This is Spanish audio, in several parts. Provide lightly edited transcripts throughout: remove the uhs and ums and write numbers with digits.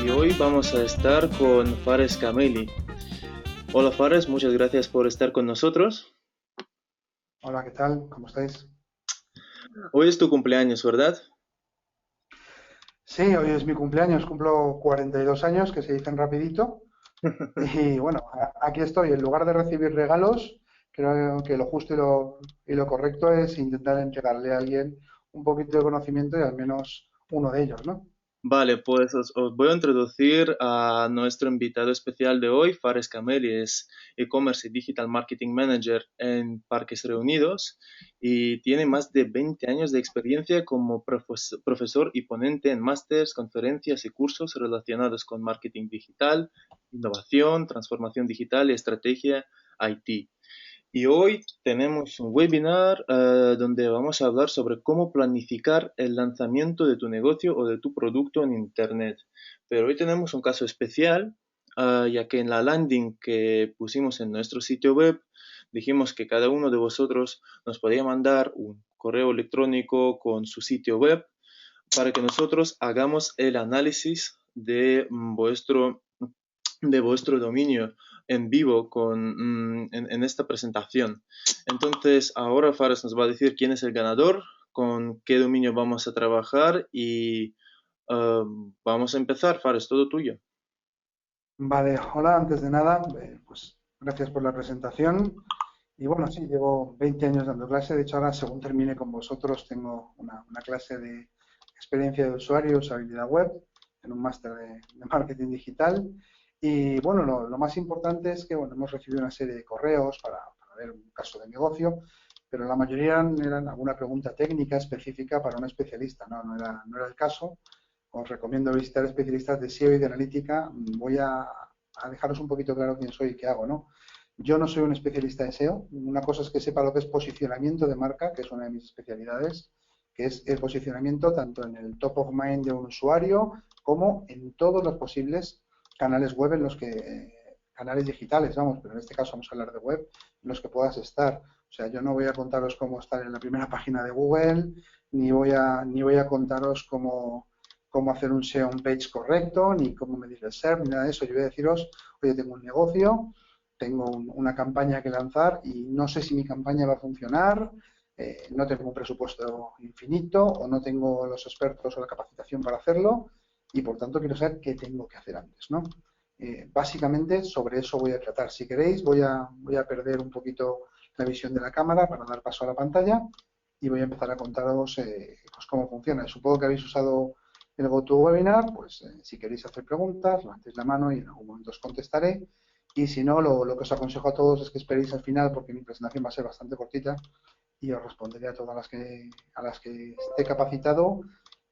y hoy vamos a estar con Fares Kameli. Hola Fares, muchas gracias por estar con nosotros. Hola, ¿qué tal? ¿Cómo estáis? Hoy es tu cumpleaños, ¿verdad? Sí, hoy es mi cumpleaños, cumplo 42 años, que se dicen rapidito. Y bueno, aquí estoy. En lugar de recibir regalos, creo que lo justo y lo correcto es intentar entregarle a alguien un poquito de conocimiento y al menos uno de ellos, ¿no? Vale, pues os voy a introducir a nuestro invitado especial de hoy. Fares Kameli es e-commerce y digital marketing manager en Parques Reunidos y tiene más de 20 años de experiencia como profesor y ponente en másters, conferencias y cursos relacionados con marketing digital, innovación, transformación digital y estrategia IT. Y hoy tenemos un webinar donde vamos a hablar sobre cómo planificar el lanzamiento de tu negocio o de tu producto en Internet. Pero hoy tenemos un caso especial, ya que en la landing que pusimos en nuestro sitio web dijimos que cada uno de vosotros nos podía mandar un correo electrónico con su sitio web para que nosotros hagamos el análisis de vuestro dominio en vivo en esta presentación. Entonces, ahora Fares nos va a decir quién es el ganador, con qué dominio vamos a trabajar y vamos a empezar. Fares, todo tuyo. Vale, hola, antes de nada, pues gracias por la presentación. Y bueno, sí, llevo 20 años dando clase. De hecho, ahora, según termine con vosotros, tengo una clase de experiencia de usuario y usabilidad web en un máster de marketing digital. Y bueno, lo más importante es que bueno, hemos recibido una serie de correos para ver un caso de negocio, pero la mayoría eran alguna pregunta técnica específica para un especialista, ¿no? No era el caso. Os recomiendo visitar especialistas de SEO y de analítica. Voy a dejaros un poquito claro quién soy y qué hago, ¿no? Yo no soy un especialista de SEO. Una cosa es que sepa lo que es posicionamiento de marca, que es una de mis especialidades, que es el posicionamiento tanto en el top of mind de un usuario como en todos los posibles canales web en los que, canales digitales, vamos, pero en este caso vamos a hablar de web, en los que puedas estar. O sea, yo no voy a contaros cómo estar en la primera página de Google, ni voy a contaros cómo hacer un SEO on page correcto, ni cómo medir el SERP, ni nada de eso. Yo voy a deciros, oye, tengo un negocio, tengo una campaña que lanzar y no sé si mi campaña va a funcionar, no tengo un presupuesto infinito o no tengo los expertos o la capacitación para hacerlo y por tanto quiero saber qué tengo que hacer antes, ¿no? Básicamente sobre eso voy a tratar. Si queréis voy a perder un poquito la visión de la cámara para dar paso a la pantalla y voy a empezar a contaros pues cómo funciona. Supongo que habéis usado el GoToWebinar, pues si queréis hacer preguntas, levantéis la mano y en algún momento os contestaré. Y si no, lo que os aconsejo a todos es que esperéis al final porque mi presentación va a ser bastante cortita y os responderé a todas las que esté capacitado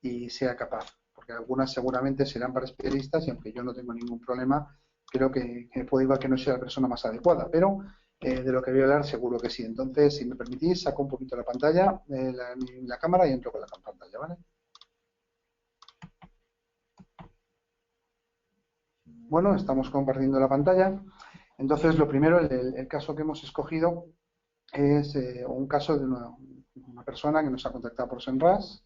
y sea capaz. Porque algunas seguramente serán para especialistas y aunque yo no tengo ningún problema, creo que puede igual que no sea la persona más adecuada. Pero de lo que voy a hablar seguro que sí. Entonces, si me permitís, saco un poquito la pantalla, la cámara y entro con la pantalla, ¿vale? Bueno, estamos compartiendo la pantalla. Entonces, lo primero, el caso que hemos escogido es un caso de una persona que nos ha contactado por Senras,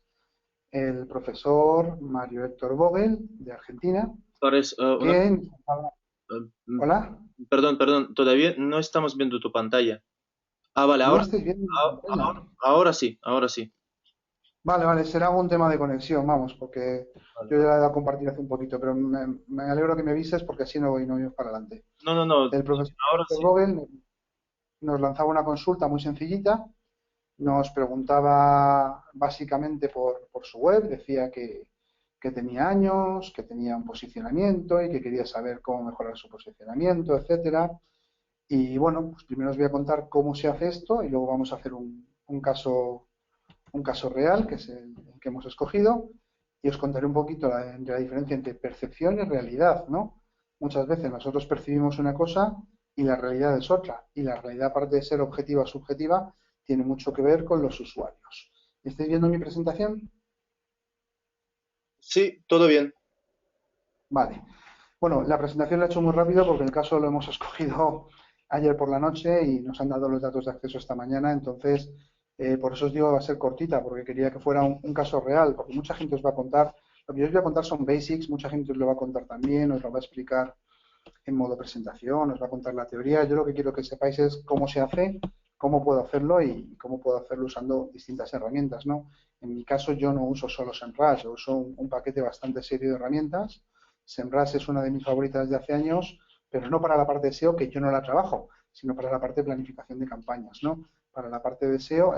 el profesor Mario Héctor Vogel, de Argentina, Fares, que... mm, Hola, perdón, todavía no estamos viendo tu pantalla. Ah, vale, ¿no estáis viendo mi pantalla? ahora sí. Vale, vale, será un tema de conexión, vamos, porque Vale, yo ya vale. le he dado a compartir hace un poquito, pero me alegro que me avises porque así no voy para adelante. No, El profesor ahora Héctor sí. Vogel nos lanzaba una consulta muy sencillita. Nos preguntaba básicamente por su web, decía que tenía años, que tenía un posicionamiento y que quería saber cómo mejorar su posicionamiento, etcétera. Y bueno, pues primero os voy a contar cómo se hace esto y luego vamos a hacer un caso real, que es el que hemos escogido, y os contaré un poquito la diferencia entre percepción y realidad, ¿no? Muchas veces nosotros percibimos una cosa y la realidad es otra, y la realidad, aparte de ser objetiva o subjetiva, tiene mucho que ver con los usuarios. ¿Estáis viendo mi presentación? Sí, todo bien. Vale. Bueno, la presentación la he hecho muy rápido porque el caso lo hemos escogido ayer por la noche y nos han dado los datos de acceso esta mañana. Entonces, por eso os digo que va a ser cortita, porque quería que fuera un caso real, porque mucha gente os va a contar Lo que yo os voy a contar son basics, mucha gente os lo va a contar también, os lo va a explicar en modo presentación, os va a contar la teoría. Yo lo que quiero que sepáis es cómo se hace, cómo puedo hacerlo y cómo puedo hacerlo usando distintas herramientas, ¿no? En mi caso yo no uso solo SEMrush, yo uso un paquete bastante serio de herramientas. SEMrush es una de mis favoritas de hace años, pero no para la parte de SEO, que yo no la trabajo, sino para la parte de planificación de campañas, ¿no? Para la parte de SEO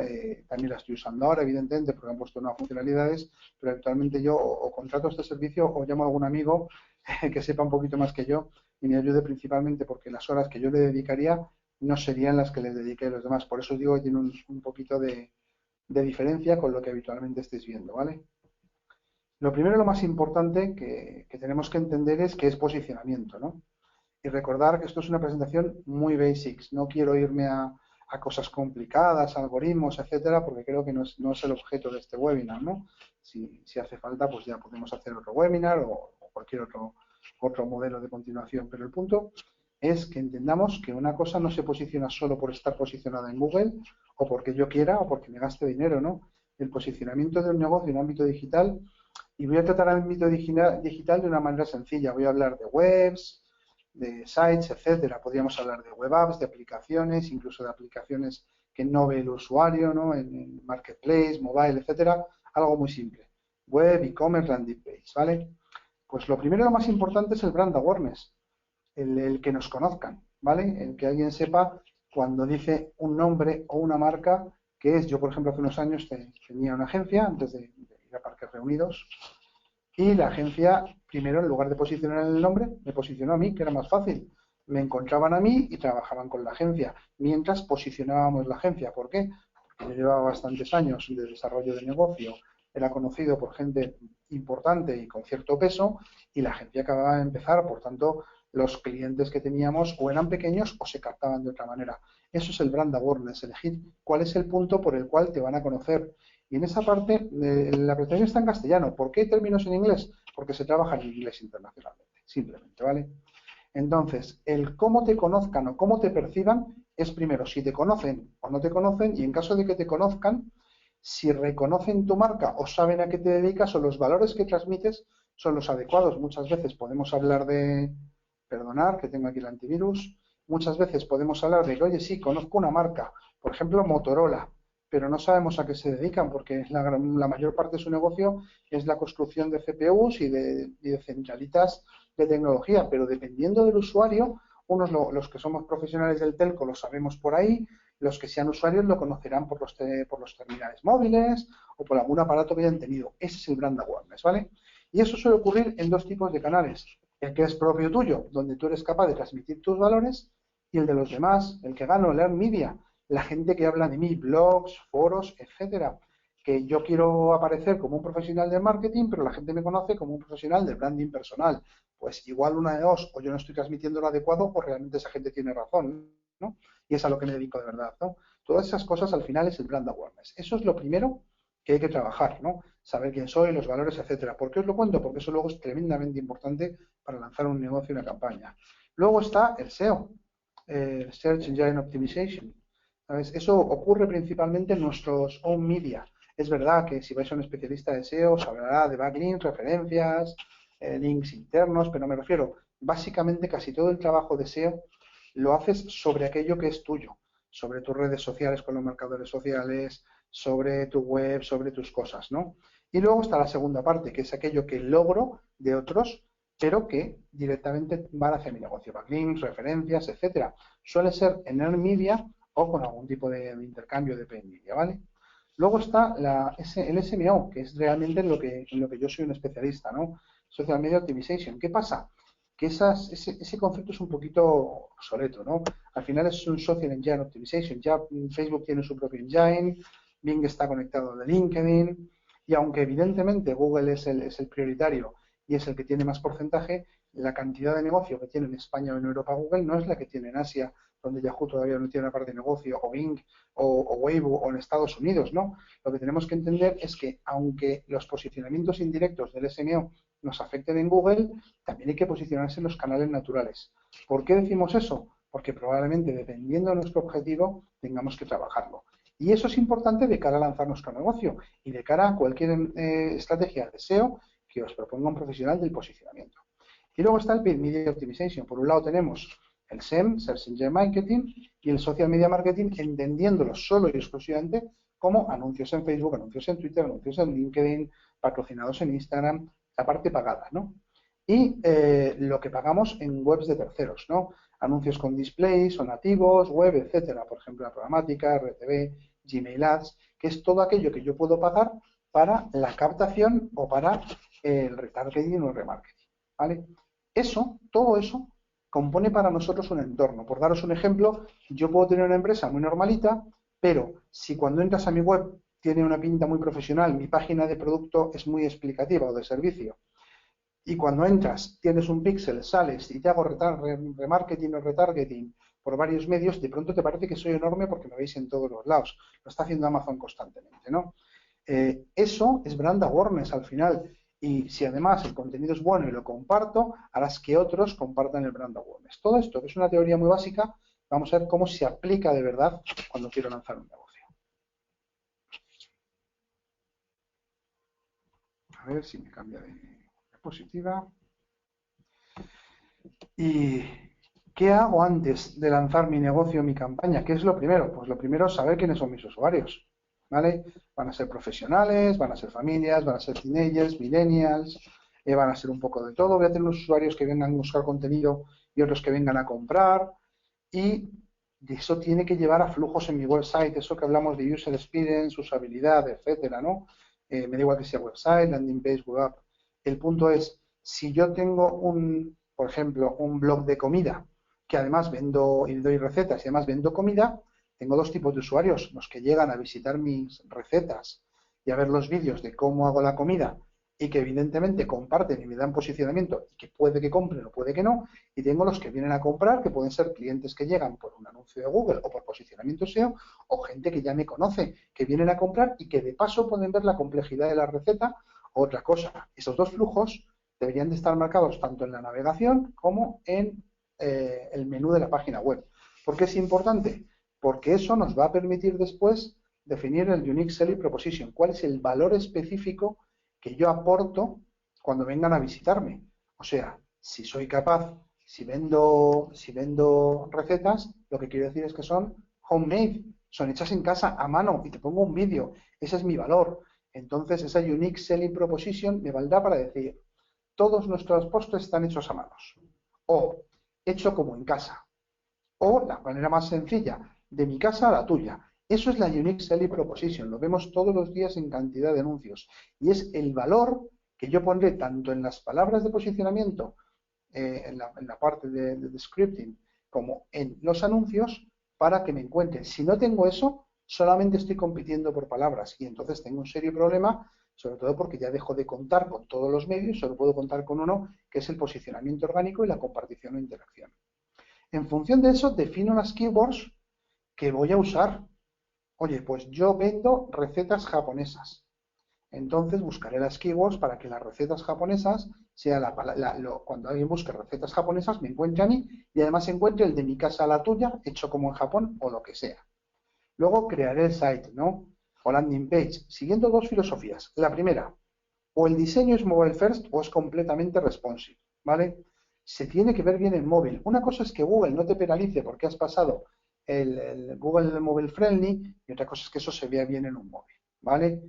también la estoy usando ahora, evidentemente, porque han puesto nuevas funcionalidades, pero actualmente yo o contrato este servicio o llamo a algún amigo que sepa un poquito más que yo y me ayude principalmente porque las horas que yo le dedicaría no serían las que les dediqué a los demás. Por eso digo que tiene un poquito de diferencia con lo que habitualmente estéis viendo, ¿vale? Lo primero, lo más importante que tenemos que entender es qué es posicionamiento, ¿no? Y recordar que esto es una presentación muy basics. No quiero irme a cosas complicadas, algoritmos, etcétera, porque creo que no es el objeto de este webinar, ¿no? Si hace falta, pues ya podemos hacer otro webinar o cualquier otro modelo de continuación. Pero el punto es que entendamos que una cosa no se posiciona solo por estar posicionada en Google o porque yo quiera o porque me gaste dinero, ¿no? El posicionamiento de un negocio en ámbito digital, y voy a tratar el ámbito digital de una manera sencilla. Voy a hablar de webs, de sites, etcétera. Podríamos hablar de web apps, de aplicaciones, incluso de aplicaciones que no ve el usuario, ¿no? En marketplace, mobile, etcétera. Algo muy simple. Web, e-commerce, landing page, ¿vale? Pues lo primero y lo más importante es el brand awareness, el que nos conozcan, ¿vale? El que alguien sepa cuando dice un nombre o una marca que es. Yo, por ejemplo, hace unos años tenía una agencia antes de ir a Parques Reunidos y la agencia, primero, en lugar de posicionar el nombre, me posicionó a mí, que era más fácil. Me encontraban a mí y trabajaban con la agencia, mientras posicionábamos la agencia. ¿Por qué? Porque yo llevaba bastantes años de desarrollo de negocio, era conocido por gente importante y con cierto peso, y la agencia acababa de empezar, por tanto, los clientes que teníamos o eran pequeños o se captaban de otra manera. Eso es el brand awareness, elegir cuál es el punto por el cual te van a conocer. Y en esa parte, la presentación está en castellano. ¿Por qué hay términos en inglés? Porque se trabaja en inglés internacionalmente, simplemente, ¿vale? Entonces, el cómo te conozcan o cómo te perciban es primero si te conocen o no te conocen, y en caso de que te conozcan, si reconocen tu marca o saben a qué te dedicas o los valores que transmites son los adecuados. Muchas veces podemos hablar de, perdonar que tengo aquí el antivirus, muchas veces podemos hablar de que, oye, sí, conozco una marca, por ejemplo, Motorola, pero no sabemos a qué se dedican porque la mayor parte de su negocio es la construcción de CPUs y de centralitas de tecnología, pero dependiendo del usuario, los que somos profesionales del telco lo sabemos por ahí, los que sean usuarios lo conocerán por los terminales móviles o por algún aparato que hayan tenido. Ese es el brand awareness, ¿vale? Y eso suele ocurrir en dos tipos de canales. El que es propio tuyo, donde tú eres capaz de transmitir tus valores, y el de los demás, el que gano, learn media, la gente que habla de mí, blogs, foros, etcétera. Que yo quiero aparecer como un profesional de marketing, pero la gente me conoce como un profesional de branding personal. Pues igual una de dos, o yo no estoy transmitiendo lo adecuado, o realmente esa gente tiene razón, ¿no? Y es a lo que me dedico de verdad, ¿no? Todas esas cosas al final es el brand awareness. Eso es lo primero que hay que trabajar, ¿no? Saber quién soy, los valores, etcétera. ¿Por qué os lo cuento? Porque eso luego es tremendamente importante para lanzar un negocio y una campaña. Luego está el SEO, Search Engine Optimization. ¿Sabes? Eso ocurre principalmente en nuestros own media. Es verdad que si vais a un especialista de SEO, os hablará de backlinks, referencias, links internos, pero me refiero, básicamente casi todo el trabajo de SEO lo haces sobre aquello que es tuyo, sobre tus redes sociales con los marcadores sociales, sobre tu web, sobre tus cosas, ¿no? Y luego está la segunda parte, que es aquello que logro de otros, pero que directamente van hacia mi negocio, backlinks, referencias, etcétera. Suele ser en earned media o con algún tipo de intercambio de paid media, ¿vale? Luego está el SMO, que es realmente en lo que yo soy un especialista, ¿no? Social Media Optimization. ¿Qué pasa? Que ese concepto es un poquito obsoleto, ¿no? Al final es un Social Engine Optimization. Ya Facebook tiene su propio engine, Bing está conectado de LinkedIn, y aunque evidentemente Google es el prioritario y es el que tiene más porcentaje, la cantidad de negocio que tiene en España o en Europa Google no es la que tiene en Asia, donde Yahoo todavía no tiene una parte de negocio, o Bing, o Weibo, o en Estados Unidos, ¿no? Lo que tenemos que entender es que, aunque los posicionamientos indirectos del SMO nos afecten en Google, también hay que posicionarse en los canales naturales. ¿Por qué decimos eso? Porque probablemente, dependiendo de nuestro objetivo, tengamos que trabajarlo. Y eso es importante de cara a lanzar nuestro negocio y de cara a cualquier estrategia de SEO que os proponga un profesional del posicionamiento. Y luego está el Paid Media Optimization. Por un lado tenemos el SEM, Search Engine Marketing, y el Social Media Marketing, entendiéndolo solo y exclusivamente como anuncios en Facebook, anuncios en Twitter, anuncios en LinkedIn, patrocinados en Instagram, la parte pagada, ¿no? Y lo que pagamos en webs de terceros, ¿no? Anuncios con displays o nativos, web, etcétera. Por ejemplo, la programática, RTV, Gmail Ads, que es todo aquello que yo puedo pagar para la captación o para el retargeting o el remarketing, ¿vale? Eso, todo eso, compone para nosotros un entorno. Por daros un ejemplo, yo puedo tener una empresa muy normalita, pero si cuando entras a mi web tiene una pinta muy profesional, mi página de producto es muy explicativa o de servicio, y cuando entras tienes un píxel, sales y te hago remarketing o retargeting por varios medios, de pronto te parece que soy enorme porque me veis en todos los lados. Lo está haciendo Amazon constantemente, ¿no? Eso es brand awareness al final. Y si además el contenido es bueno y lo comparto, harás que otros compartan el brand awareness. Todo esto, que es una teoría muy básica, vamos a ver cómo se aplica de verdad cuando quiero lanzar un negocio. A ver si me cambia de diapositiva. ¿Y qué hago antes de lanzar mi negocio, mi campaña? ¿Qué es lo primero? Pues lo primero es saber quiénes son mis usuarios, ¿vale? Van a ser profesionales, van a ser familias, van a ser teenagers, millennials, van a ser un poco de todo. Voy a tener unos usuarios que vengan a buscar contenido y otros que vengan a comprar, y eso tiene que llevar a flujos en mi website, eso que hablamos de user experience, usabilidad, etcétera, ¿no? Me da igual que sea website, landing page, web app. El punto es, si yo tengo por ejemplo, un blog de comida, que además vendo y doy recetas y además vendo comida, tengo dos tipos de usuarios, los que llegan a visitar mis recetas y a ver los vídeos de cómo hago la comida y que evidentemente comparten y me dan posicionamiento y que puede que compren o puede que no, y tengo los que vienen a comprar, que pueden ser clientes que llegan por un anuncio de Google o por posicionamiento SEO, o gente que ya me conoce, que vienen a comprar y que de paso pueden ver la complejidad de la receta o otra cosa. Esos dos flujos deberían de estar marcados tanto en la navegación como en el menú de la página web. ¿Por qué es importante? Porque eso nos va a permitir después definir el Unique Selling Proposition. ¿Cuál es el valor específico que yo aporto cuando vengan a visitarme? O sea, si soy capaz, si vendo recetas, lo que quiero decir es que son homemade, son hechas en casa a mano y te pongo un vídeo. Ese es mi valor. Entonces, esa Unique Selling Proposition me valdrá para decir, todos nuestros postres están hechos a manos, o hecho como en casa, o la manera más sencilla, de mi casa a la tuya. Eso es la Unique Selling Proposition, lo vemos todos los días en cantidad de anuncios, y es el valor que yo pondré tanto en las palabras de posicionamiento, en la parte de scripting, como en los anuncios, para que me encuentren. Si no tengo eso, solamente estoy compitiendo por palabras, y entonces tengo un serio problema, sobre todo porque ya dejo de contar con todos los medios, solo puedo contar con uno, que es el posicionamiento orgánico y la compartición o interacción. En función de eso, defino las keywords que voy a usar. Oye, pues yo vendo recetas japonesas. Entonces buscaré las keywords para que las recetas japonesas sea cuando alguien busque recetas japonesas me encuentre a mí y además encuentre el de mi casa a la tuya, hecho como en Japón o lo que sea. Luego crearé el site, ¿no? O landing page, siguiendo dos filosofías. La primera, o el diseño es mobile first o es completamente responsive, ¿vale? Se tiene que ver bien en móvil. Una cosa es que Google no te penalice porque has pasado el Google Mobile Friendly, y otra cosa es que eso se vea bien en un móvil, ¿vale?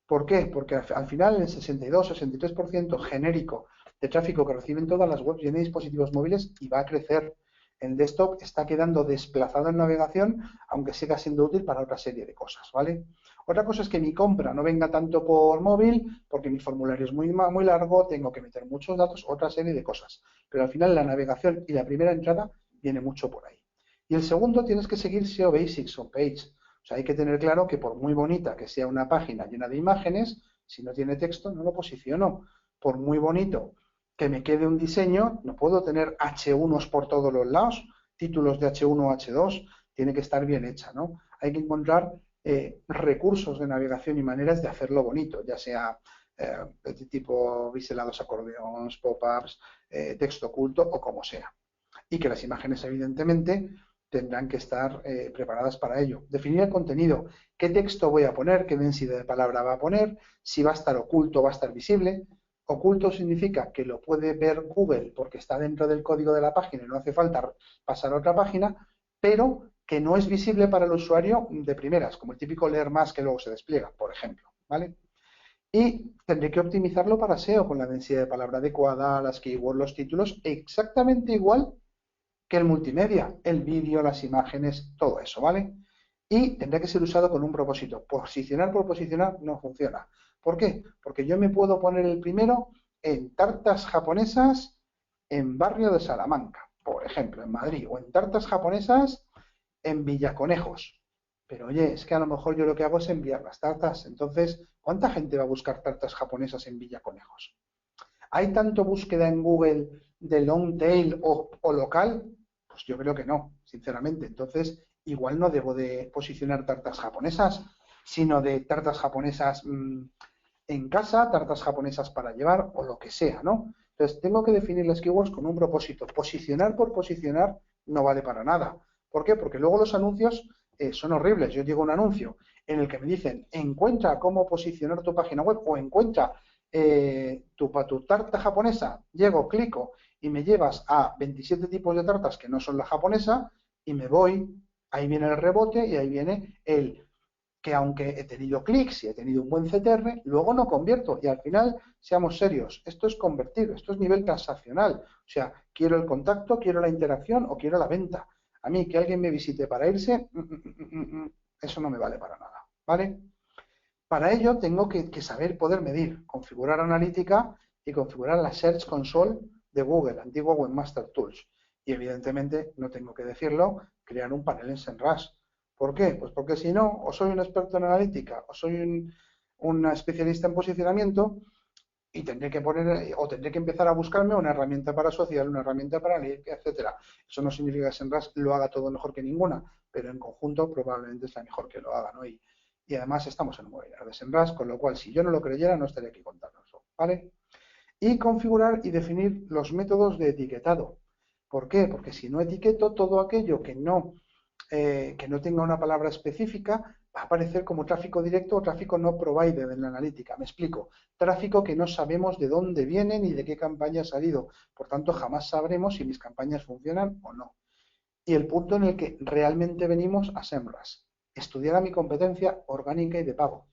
¿Por qué? Porque al final el 62-63% genérico de tráfico que reciben todas las webs viene de dispositivos móviles y va a crecer. El desktop está quedando desplazado en navegación, aunque siga siendo útil para otra serie de cosas, ¿vale? Otra cosa es que mi compra no venga tanto por móvil, porque mi formulario es muy largo, tengo que meter muchos datos, otra serie de cosas. Pero al final la navegación y la primera entrada viene mucho por ahí. Y el segundo, tienes que seguir SEO Basics o Page. O sea, hay que tener claro que por muy bonita que sea una página llena de imágenes, si no tiene texto no lo posiciono. Por muy bonito que me quede un diseño, no puedo tener H1s por todos los lados, títulos de H1 o H2, tiene que estar bien hecha, ¿no? Hay que encontrar recursos de navegación y maneras de hacerlo bonito, ya sea de tipo biselados, acordeones, pop-ups, texto oculto o como sea. Y que las imágenes, evidentemente, tendrán que estar preparadas para ello. Definir el contenido, qué texto voy a poner, qué densidad de palabra va a poner, si va a estar oculto o va a estar visible. Oculto significa que lo puede ver Google porque está dentro del código de la página y no hace falta pasar a otra página, pero que no es visible para el usuario de primeras, como el típico leer más que luego se despliega, por ejemplo, ¿vale? Y tendré que optimizarlo para SEO con la densidad de palabra adecuada, las keywords, los títulos, exactamente igual que el multimedia, el vídeo, las imágenes, todo eso, ¿vale? Y tendrá que ser usado con un propósito. Posicionar por posicionar no funciona. ¿Por qué? Porque yo me puedo poner el primero en tartas japonesas en barrio de Salamanca, por ejemplo, en Madrid, o en tartas japonesas en Villaconejos. Pero oye, es que a lo mejor yo lo que hago es enviar las tartas. Entonces, ¿cuánta gente va a buscar tartas japonesas en Villaconejos? ¿Hay tanto búsqueda en Google de long tail o local? Pues yo creo que no, sinceramente. Entonces, igual no debo de posicionar tartas japonesas, sino de tartas japonesas en casa, tartas japonesas para llevar o lo que sea, ¿no? Entonces, tengo que definir las keywords con un propósito. Posicionar por posicionar no vale para nada. ¿Por qué? Porque luego los anuncios son horribles. Yo digo un anuncio en el que me dicen encuentra cómo posicionar tu página web o encuentra tu tarta japonesa, llego, clico y me llevas a 27 tipos de tartas que no son la japonesa y me voy, ahí viene el rebote y ahí viene el que aunque he tenido clics y he tenido un buen CTR, luego no convierto y al final, seamos serios, esto es convertir, esto es nivel transaccional, o sea, quiero el contacto, quiero la interacción o quiero la venta. A mí que alguien me visite para irse, eso no me vale para nada, ¿vale? Para ello tengo que saber poder medir, configurar analítica y configurar la Search Console de Google, antiguo Webmaster Tools. Y evidentemente, no tengo que decirlo, crear un panel en SEMrush. ¿Por qué? Pues porque si no, o soy un experto en analítica o soy un especialista en posicionamiento y tendré que poner o tendré que empezar a buscarme una herramienta para social, una herramienta para analítica, etcétera. Eso no significa que SEMrush lo haga todo mejor que ninguna, pero en conjunto probablemente es la mejor que lo haga, ¿no? Y además estamos en un webinar de SEMrush, con lo cual si yo no lo creyera no estaría aquí contándonoslo, ¿vale? Y configurar y definir los métodos de etiquetado. ¿Por qué? Porque si no etiqueto todo aquello que no tenga una palabra específica, va a aparecer como tráfico directo o tráfico no provided en la analítica. Me explico. Tráfico que no sabemos de dónde viene ni de qué campaña ha salido. Por tanto, jamás sabremos si mis campañas funcionan o no. Y el punto en el que realmente venimos a SEMrush. Estudiar a mi competencia orgánica y de pago.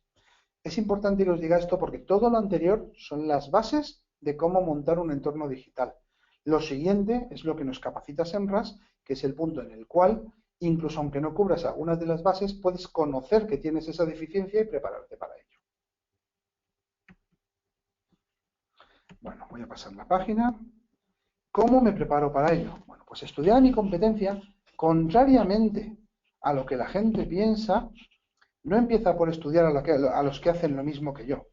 Es importante que os diga esto porque todo lo anterior son las bases de cómo montar un entorno digital. Lo siguiente es lo que nos capacita SEMrush, que es el punto en el cual, incluso aunque no cubras algunas de las bases, puedes conocer que tienes esa deficiencia y prepararte para ello. Bueno, voy a pasar la página. ¿Cómo me preparo para ello? Bueno, pues estudiar mi competencia, contrariamente a lo que la gente piensa, no empieza por estudiar a los que hacen lo mismo que yo.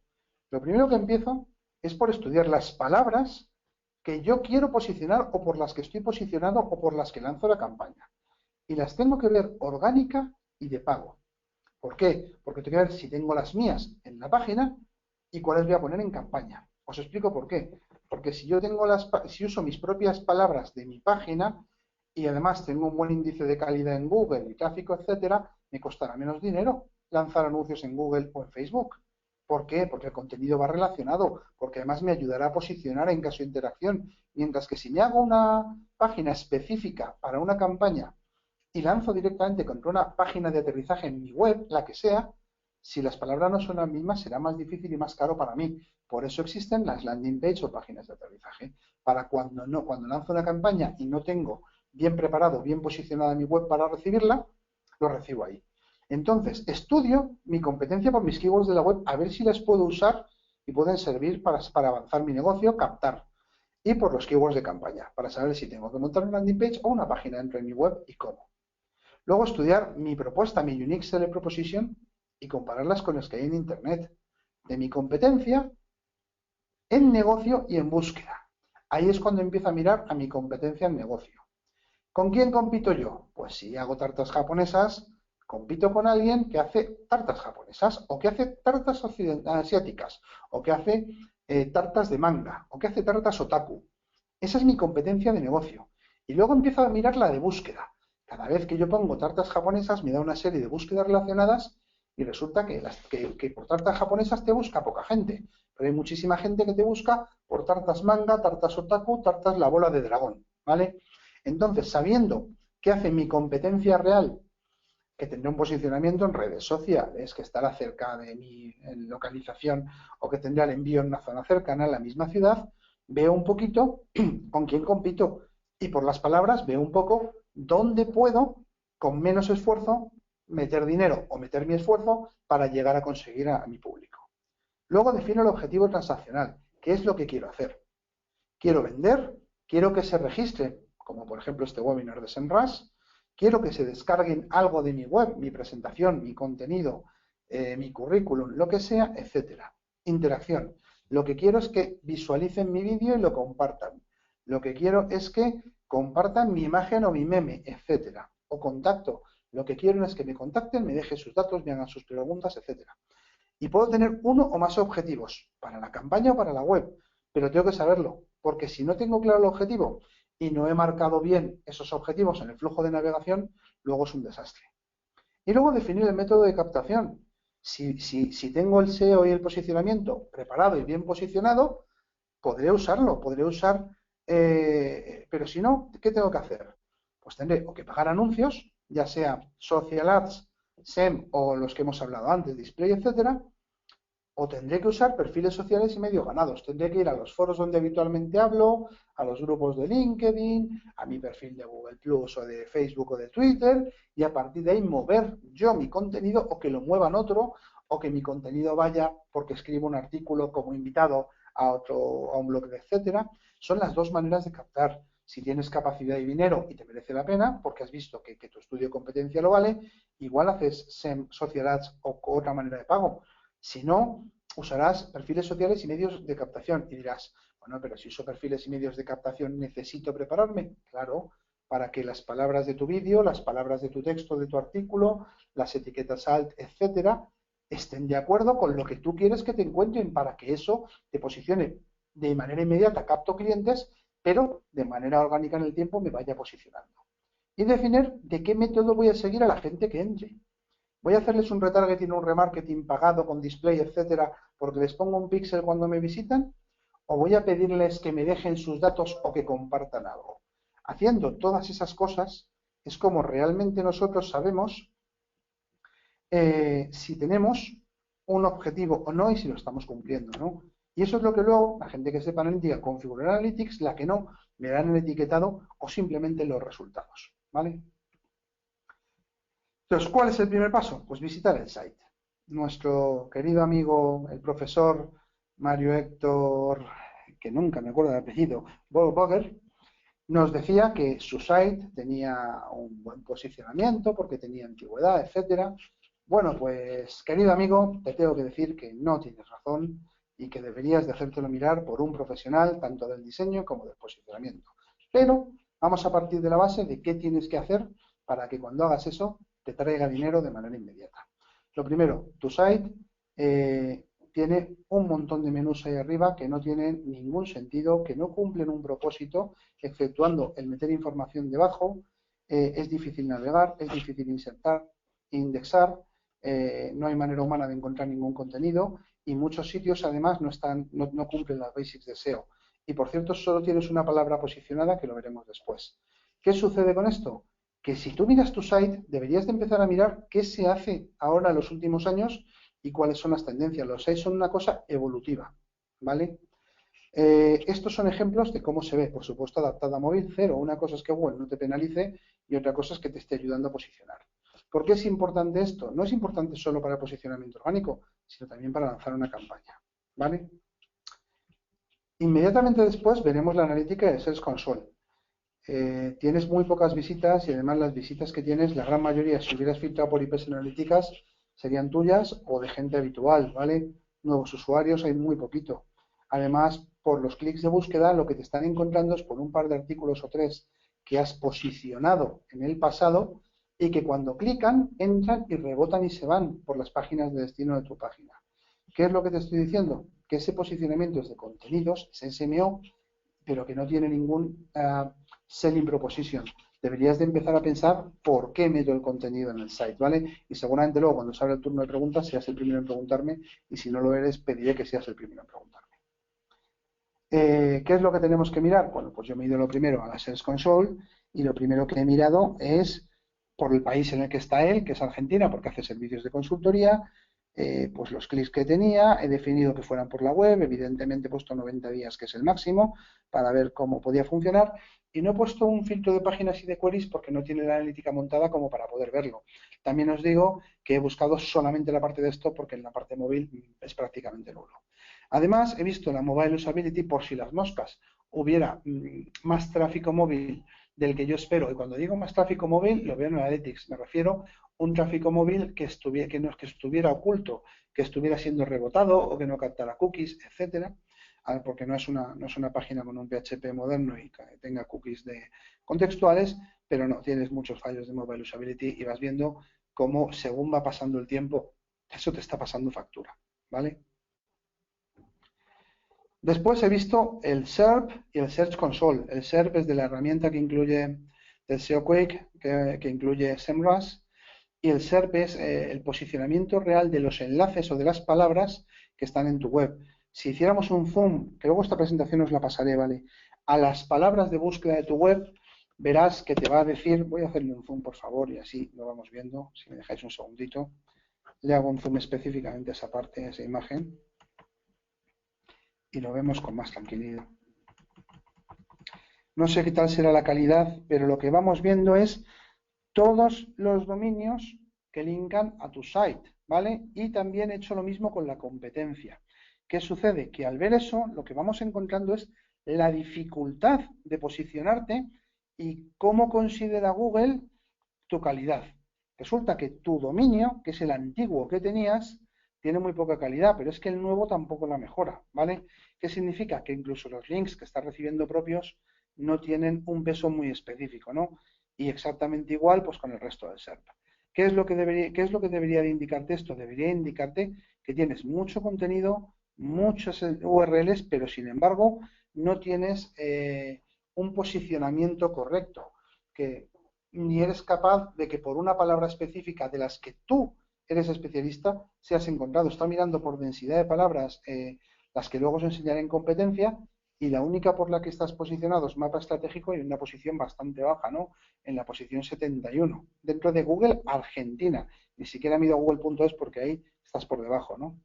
Lo primero que empiezo es por estudiar las palabras que yo quiero posicionar o por las que estoy posicionado o por las que lanzo la campaña. Y las tengo que ver orgánica y de pago. ¿Por qué? Porque tengo que ver si tengo las mías en la página y cuáles voy a poner en campaña. Os explico por qué. Porque si yo tengo si uso mis propias palabras de mi página y además tengo un buen índice de calidad en Google y tráfico, etcétera, me costará menos dinero lanzar anuncios en Google o en Facebook. ¿Por qué? Porque el contenido va relacionado, porque además me ayudará a posicionar en caso de interacción. Mientras que si me hago una página específica para una campaña y lanzo directamente contra una página de aterrizaje en mi web, la que sea, si las palabras no son las mismas, será más difícil y más caro para mí. Por eso existen las landing page o páginas de aterrizaje. Para cuando lanzo una campaña y no tengo bien preparado, bien posicionada mi web para recibirla, lo recibo ahí. Entonces, estudio mi competencia por mis keywords de la web, a ver si las puedo usar y pueden servir para avanzar mi negocio, captar. Y por los keywords de campaña, para saber si tengo que montar una landing page o una página dentro de mi web y cómo. Luego estudiar mi propuesta, mi Unique Seller Proposition y compararlas con las que hay en Internet. De mi competencia en negocio y en búsqueda. Ahí es cuando empiezo a mirar a mi competencia en negocio. ¿Con quién compito yo? Pues si hago tartas japonesas, compito con alguien que hace tartas japonesas o que hace tartas asiáticas o que hace tartas de manga o que hace tartas otaku. Esa es mi competencia de negocio. Y luego empiezo a mirar la de búsqueda. Cada vez que yo pongo tartas japonesas me da una serie de búsquedas relacionadas y resulta que por tartas japonesas te busca poca gente, pero hay muchísima gente que te busca por tartas manga, tartas otaku, tartas la bola de dragón, ¿vale? Entonces, sabiendo qué hace mi competencia real, que tendrá un posicionamiento en redes sociales, que estará cerca de mi localización o que tendrá el envío en una zona cercana, en la misma ciudad, veo un poquito con quién compito y por las palabras veo un poco dónde puedo, con menos esfuerzo, meter dinero o meter mi esfuerzo para llegar a conseguir a mi público. Luego defino el objetivo transaccional. ¿Qué es lo que quiero hacer? Quiero vender, quiero que se registren, como por ejemplo este webinar de SEMrush, quiero que se descarguen algo de mi web, mi presentación, mi contenido, mi currículum, lo que sea, etcétera. Interacción. Lo que quiero es que visualicen mi vídeo y lo compartan. Lo que quiero es que compartan mi imagen o mi meme, etcétera. O contacto. Lo que quiero es que me contacten, me dejen sus datos, me hagan sus preguntas, etcétera. Y puedo tener uno o más objetivos para la campaña o para la web, pero tengo que saberlo, porque si no tengo claro el objetivo y no he marcado bien esos objetivos en el flujo de navegación, luego es un desastre. Y luego definir el método de captación. Si tengo el SEO y el posicionamiento preparado y bien posicionado, podré usarlo, podré usar, pero si no, ¿qué tengo que hacer? Pues tendré o que pagar anuncios, ya sea Social Ads, SEM o los que hemos hablado antes, Display, etcétera, o tendré que usar perfiles sociales y medios ganados. Tendré que ir a los foros donde habitualmente hablo, a los grupos de LinkedIn, a mi perfil de Google Plus o de Facebook o de Twitter, y a partir de ahí mover yo mi contenido o que lo muevan otro, o que mi contenido vaya porque escribo un artículo como invitado a un blog, etcétera. Son las dos maneras de captar. Si tienes capacidad y dinero y te merece la pena, porque has visto que tu estudio de competencia lo vale, igual haces SEM, Social Ads o otra manera de pago. Si no, usarás perfiles sociales y medios de captación y dirás, bueno, pero si uso perfiles y medios de captación, ¿necesito prepararme? Claro, para que las palabras de tu vídeo, las palabras de tu texto, de tu artículo, las etiquetas alt, etcétera, estén de acuerdo con lo que tú quieres que te encuentren para que eso te posicione de manera inmediata, capto clientes, pero de manera orgánica en el tiempo me vaya posicionando. Y definir de qué método voy a seguir a la gente que entre. Voy a hacerles un retargeting, un remarketing pagado con display, etcétera, porque les pongo un píxel cuando me visitan, o voy a pedirles que me dejen sus datos o que compartan algo. Haciendo todas esas cosas es como realmente nosotros sabemos si tenemos un objetivo o no y si lo estamos cumpliendo, ¿no? Y eso es lo que luego la gente que sepa analítica configurará Analytics, la que no, me darán el etiquetado o simplemente los resultados, ¿vale? Entonces, ¿cuál es el primer paso? Pues visitar el site. Nuestro querido amigo, el profesor Mario Héctor, que nunca me acuerdo del apellido, Boger, nos decía que su site tenía un buen posicionamiento porque tenía antigüedad, etcétera. Bueno, pues, querido amigo, te tengo que decir que no tienes razón y que deberías de hacértelo mirar por un profesional tanto del diseño como del posicionamiento. Pero vamos a partir de la base de qué tienes que hacer para que cuando hagas eso te traiga dinero de manera inmediata. Lo primero, tu site tiene un montón de menús ahí arriba que no tienen ningún sentido, que no cumplen un propósito, exceptuando el meter información debajo. Es difícil navegar, es difícil insertar, indexar, no hay manera humana de encontrar ningún contenido y muchos sitios además no cumplen las basics de SEO. Y por cierto, solo tienes una palabra posicionada que lo veremos después. ¿Qué sucede con esto? Que si tú miras tu site, deberías de empezar a mirar qué se hace ahora en los últimos años y cuáles son las tendencias. Los sites son una cosa evolutiva, ¿vale? Estos son ejemplos de cómo se ve, por supuesto, adaptada a móvil, cero. Una cosa es que Google no te penalice y otra cosa es que te esté ayudando a posicionar. ¿Por qué es importante esto? No es importante solo para el posicionamiento orgánico, sino también para lanzar una campaña, ¿vale? Inmediatamente después veremos la analítica de Search Console. Tienes muy pocas visitas y además las visitas que tienes, la gran mayoría, si hubieras filtrado por IPs analíticas, serían tuyas o de gente habitual, ¿vale? Nuevos usuarios hay muy poquito. Además, por los clics de búsqueda, lo que te están encontrando es por un par de artículos o tres que has posicionado en el pasado y que cuando clican, entran y rebotan y se van por las páginas de destino de tu página. ¿Qué es lo que te estoy diciendo? Que ese posicionamiento es de contenidos, es SMO, pero que no tiene ningún selling proposition. deberías de empezar a pensar por qué meto el contenido en el site, ¿vale? Y seguramente luego cuando se abra el turno de preguntas seas el primero en preguntarme y si no lo eres pediré que seas el primero en preguntarme. ¿Qué es lo que tenemos que mirar? Bueno, pues yo me he ido lo primero a la Search Console y lo primero que he mirado es por el país en el que está él, que es Argentina, porque hace servicios de consultoría, pues los clics que tenía, he definido que fueran por la web, evidentemente he puesto 90 días, que es el máximo, para ver cómo podía funcionar, y no he puesto un filtro de páginas y de queries porque no tiene la analítica montada como para poder verlo. También os digo que he buscado solamente la parte de esto porque en la parte móvil es prácticamente nulo. Además, he visto la Mobile Usability por si las moscas hubiera más tráfico móvil del que yo espero. Y cuando digo más tráfico móvil, lo veo en Analytics. Me refiero a un tráfico móvil que estuviera oculto, que estuviera siendo rebotado o que no captara cookies, etcétera. Porque no es una página con un PHP moderno y que tenga cookies contextuales, pero no, tienes muchos fallos de Mobile Usability y vas viendo cómo según va pasando el tiempo, eso te está pasando factura, ¿vale? Después he visto el SERP y el Search Console. El SERP es de la herramienta que incluye del SEO Quake, que incluye SEMrush, y el SERP es el posicionamiento real de los enlaces o de las palabras que están en tu web. Si hiciéramos un zoom, que luego esta presentación os la pasaré, ¿vale? A las palabras de búsqueda de tu web, verás que te va a decir, voy a hacerle un zoom por favor y así lo vamos viendo, si me dejáis un segundito. Le hago un zoom específicamente a esa parte, a esa imagen, y lo vemos con más tranquilidad. No sé qué tal será la calidad, pero lo que vamos viendo es todos los dominios que linkan a tu site, ¿vale? Y también he hecho lo mismo con la competencia. ¿Qué sucede? Que al ver eso, lo que vamos encontrando es la dificultad de posicionarte y cómo considera Google tu calidad. Resulta que tu dominio, que es el antiguo que tenías, tiene muy poca calidad, pero es que el nuevo tampoco la mejora, ¿vale? ¿Qué significa? Que incluso los links que estás recibiendo propios no tienen un peso muy específico, ¿no? Y exactamente igual pues con el resto del SERP. ¿Qué es lo que debería de indicarte esto? Debería indicarte que tienes mucho contenido, muchas URLs, pero sin embargo no tienes un posicionamiento correcto, que ni eres capaz de que por una palabra específica de las que tú eres especialista seas encontrado. Está mirando por densidad de palabras las que luego os enseñaré en competencia y la única por la que estás posicionado es mapa estratégico y en una posición bastante baja, ¿no? En la posición 71, dentro de Google Argentina. Ni siquiera me he ido a google.es porque ahí estás por debajo, ¿no?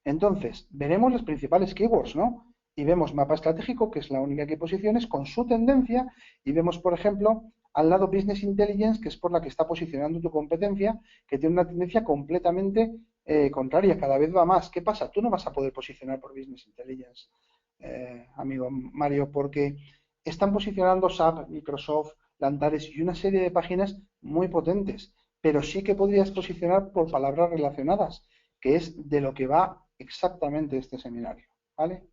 Entonces, veremos los principales keywords, ¿no? Y vemos mapa estratégico, que es la única que hay posiciones, con su tendencia, y vemos, por ejemplo, al lado Business Intelligence, que es por la que está posicionando tu competencia, que tiene una tendencia completamente contraria, cada vez va más. ¿Qué pasa? Tú no vas a poder posicionar por Business Intelligence, amigo Mario, porque están posicionando SAP, Microsoft, Landares y una serie de páginas muy potentes, pero sí que podrías posicionar por palabras relacionadas, que es de lo que va exactamente este seminario, ¿vale?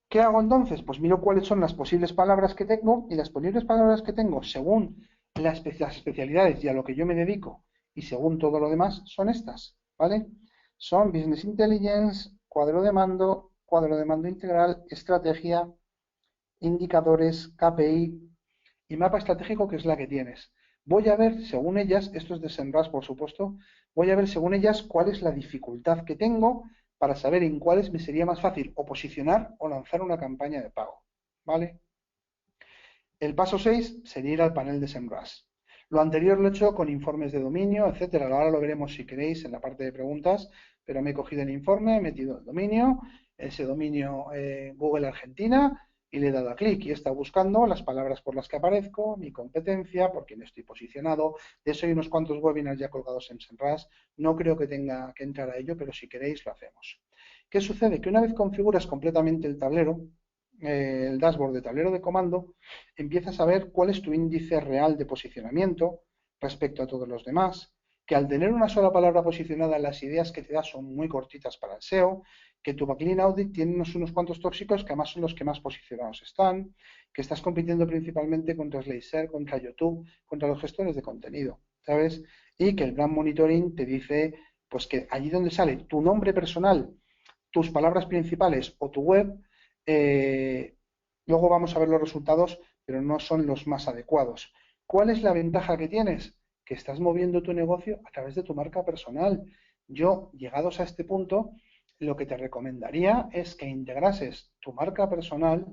¿Qué hago entonces? Pues miro cuáles son las posibles palabras que tengo y las posibles palabras que tengo según las especialidades y a lo que yo me dedico y según todo lo demás son estas, ¿vale? Son Business Intelligence, cuadro de mando integral, estrategia, indicadores, KPI y mapa estratégico, que es la que tienes. Voy a ver, según ellas, esto es de SEMrush, por supuesto, voy a ver, según ellas, cuál es la dificultad que tengo para saber en cuáles me sería más fácil o posicionar o lanzar una campaña de pago, ¿vale? El paso 6 sería ir al panel de SEMrush. Lo anterior lo he hecho con informes de dominio, etcétera. Ahora lo veremos si queréis en la parte de preguntas, pero me he cogido el informe, he metido el dominio, ese dominio Google Argentina, y le he dado a clic y está buscando las palabras por las que aparezco, mi competencia, por quién estoy posicionado. De eso hay unos cuantos webinars ya colgados en SEMrush. No creo que tenga que entrar a ello, pero si queréis lo hacemos. ¿Qué sucede? Que una vez configuras completamente el tablero, el dashboard de tablero de comando, empiezas a ver cuál es tu índice real de posicionamiento respecto a todos los demás, que al tener una sola palabra posicionada, las ideas que te da son muy cortitas para el SEO, que tu backlink audit tiene unos cuantos tóxicos que además son los que más posicionados están, que estás compitiendo principalmente contra Slayshare, contra YouTube, contra los gestores de contenido, ¿sabes? Y que el brand monitoring te dice pues que allí donde sale tu nombre personal, tus palabras principales o tu web, luego vamos a ver los resultados, pero no son los más adecuados. ¿Cuál es la ventaja que tienes? Que estás moviendo tu negocio a través de tu marca personal. Yo, llegados a este punto, lo que te recomendaría es que integrases tu marca personal,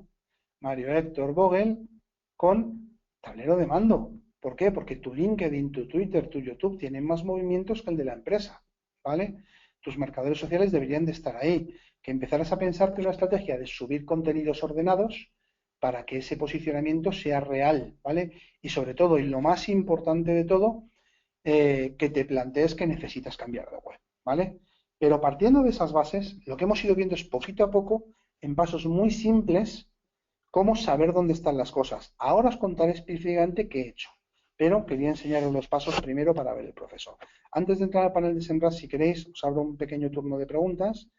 Mario Héctor Vogel, con tablero de mando. ¿Por qué? Porque tu LinkedIn, tu Twitter, tu YouTube tienen más movimientos que el de la empresa, ¿vale? Tus marcadores sociales deberían de estar ahí. Que empezaras a pensarte una estrategia de subir contenidos ordenados para que ese posicionamiento sea real, ¿vale? Y sobre todo, y lo más importante de todo, que te plantees que necesitas cambiar de web, ¿vale? Pero partiendo de esas bases, lo que hemos ido viendo es poquito a poco, en pasos muy simples, cómo saber dónde están las cosas. Ahora os contaré específicamente qué he hecho, pero quería enseñaros los pasos primero para ver el proceso. Antes de entrar al panel de Semrush, si queréis, os abro un pequeño turno de preguntas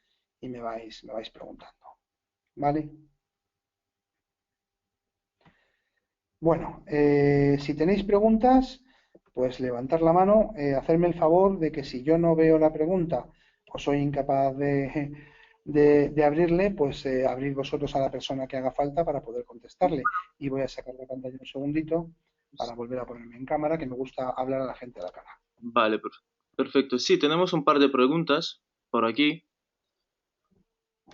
y me vais preguntando, ¿vale? Bueno, si tenéis preguntas, pues levantar la mano, hacerme el favor de que si yo no veo la pregunta o soy incapaz de abrirle, pues abrir vosotros a la persona que haga falta para poder contestarle. Y voy a sacar la pantalla un segundito para volver a ponerme en cámara, que me gusta hablar a la gente a la cara. Vale, perfecto. Sí, tenemos un par de preguntas por aquí.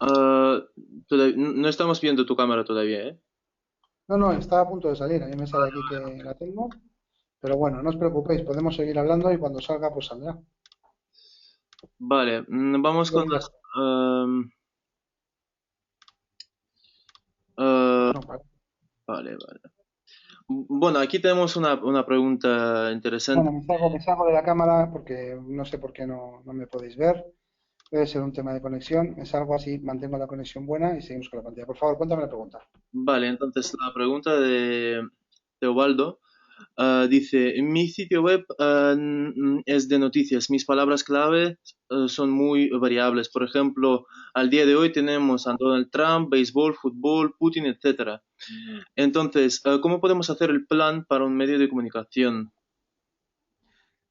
Ah, no estamos viendo tu cámara todavía, ¿eh? No, no, está a punto de salir. A mí me sale aquí que la tengo. Pero bueno, no os preocupéis, podemos seguir hablando y cuando salga, pues saldrá. Vale, vamos Yo con digo, las... ah, no, vale. vale, vale. Bueno, aquí tenemos una pregunta interesante. Bueno, me salgo de la cámara porque no sé por qué no me podéis ver. Debe ser un tema de conexión. Me salgo así, mantengo la conexión buena y seguimos con la pantalla. Por favor, cuéntame la pregunta. Vale, entonces la pregunta de Teobaldo dice, mi sitio web es de noticias. Mis palabras clave son muy variables. Por ejemplo, al día de hoy tenemos a Donald Trump, béisbol, fútbol, Putin, etcétera. Entonces, ¿cómo podemos hacer el plan para un medio de comunicación?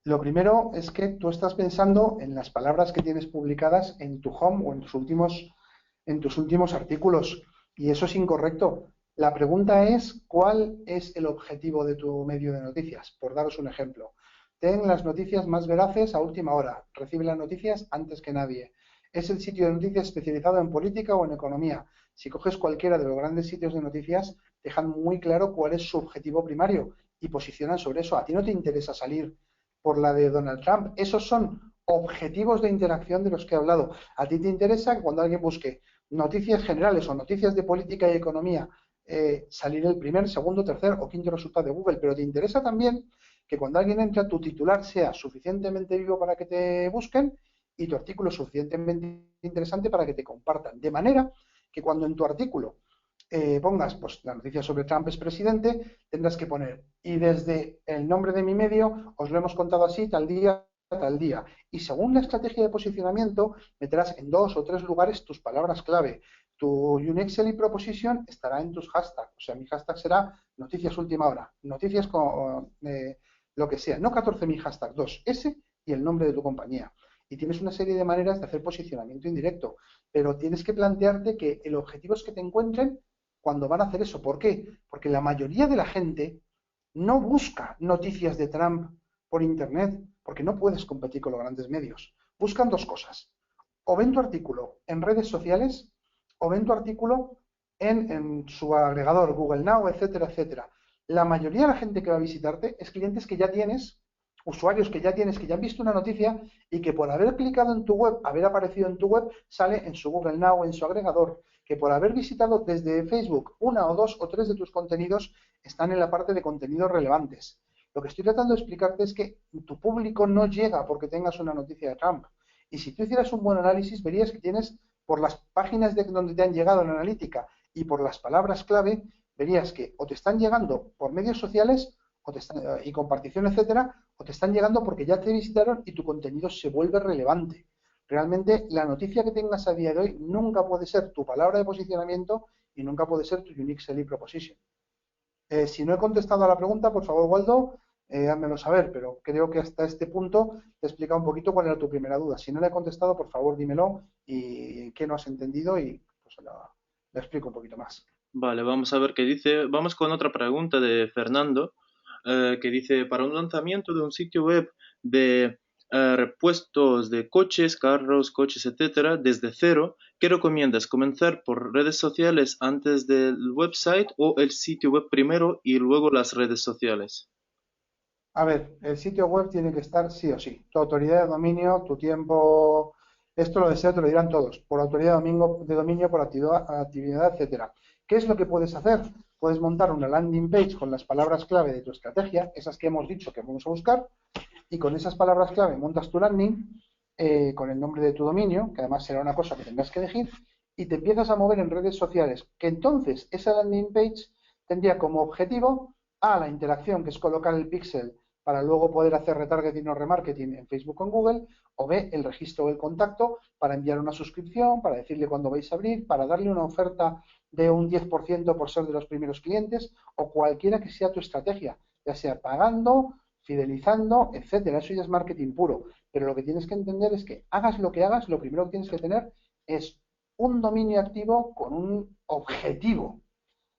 Lo primero es que tú estás pensando en las palabras que tienes publicadas en tu home o en tus últimos artículos. Y eso es incorrecto. La pregunta es, ¿cuál es el objetivo de tu medio de noticias? Por daros un ejemplo. Ten las noticias más veraces a última hora. Recibe las noticias antes que nadie. Es el sitio de noticias especializado en política o en economía. Si coges cualquiera de los grandes sitios de noticias, dejan muy claro cuál es su objetivo primario y posicionan sobre eso. A ti no te interesa salir por la de Donald Trump. Esos son objetivos de interacción de los que he hablado. A ti te interesa que cuando alguien busque noticias generales o noticias de política y economía, salir el primer, segundo, tercer o quinto resultado de Google, pero te interesa también que cuando alguien entra, tu titular sea suficientemente vivo para que te busquen y tu artículo suficientemente interesante para que te compartan. De manera que cuando en tu artículo pongas pues, la noticia sobre Trump es presidente, tendrás que poner, y desde el nombre de mi medio os lo hemos contado así, tal día, tal día. Y según la estrategia de posicionamiento, meterás en 2 o 3 lugares tus palabras clave. Tu Unique Selling Proposition estará en tus hashtags. O sea, mi hashtag será noticias última hora, noticias con lo que sea. No 14.000 hashtags, 2S y el nombre de tu compañía. Y tienes una serie de maneras de hacer posicionamiento indirecto. Pero tienes que plantearte que el objetivo es que te encuentren cuando van a hacer eso. ¿Por qué? Porque la mayoría de la gente no busca noticias de Trump por Internet, porque no puedes competir con los grandes medios. Buscan 2 cosas. O ven tu artículo en redes sociales, o ven tu artículo en su agregador, Google Now, etcétera, etcétera. La mayoría de la gente que va a visitarte es clientes que ya tienes, usuarios que ya tienes, que ya han visto una noticia y que por haber clicado en tu web, haber aparecido en tu web, sale en su Google Now, en su agregador, que por haber visitado desde Facebook 1 o 2 o 3 de tus contenidos están en la parte de contenidos relevantes. Lo que estoy tratando de explicarte es que tu público no llega porque tengas una noticia de Trump. Y si tú hicieras un buen análisis, verías que tienes por las páginas de donde te han llegado en analítica y por las palabras clave, verías que o te están llegando por medios sociales o te están, y compartición, etcétera, o te están llegando porque ya te visitaron y tu contenido se vuelve relevante. Realmente la noticia que tengas a día de hoy nunca puede ser tu palabra de posicionamiento y nunca puede ser tu unique selling proposition. Si no he contestado a la pregunta, por favor, Waldo, házmelo saber, pero creo que hasta este punto te he explicado un poquito cuál era tu primera duda. Si no le he contestado, por favor, dímelo y qué no has entendido y pues la explico un poquito más. Vale, vamos a ver qué dice. Vamos con otra pregunta de Fernando, que dice, para un lanzamiento de un sitio web de repuestos de coches, carros, coches, etcétera, desde cero, ¿qué recomiendas? ¿Comenzar por redes sociales antes del website o el sitio web primero y luego las redes sociales? A ver, el sitio web tiene que estar sí o sí. Tu autoridad de dominio, tu tiempo, esto lo deseo, te lo dirán todos, por autoridad de dominio, por actividad, etcétera. ¿Qué es lo que puedes hacer? Puedes montar una landing page con las palabras clave de tu estrategia, esas que hemos dicho que vamos a buscar, y con esas palabras clave montas tu landing con el nombre de tu dominio, que además será una cosa que tendrás que elegir, y te empiezas a mover en redes sociales, que entonces esa landing page tendría como objetivo A, la interacción, que es colocar el píxel para luego poder hacer retargeting o remarketing en Facebook o en Google, o B, el registro o el contacto para enviar una suscripción, para decirle cuándo vais a abrir, para darle una oferta de un 10% por ser de los primeros clientes, o cualquiera que sea tu estrategia, ya sea pagando, fidelizando, etcétera. Eso ya es marketing puro. Pero lo que tienes que entender es que hagas lo que hagas, lo primero que tienes que tener es un dominio activo con un objetivo.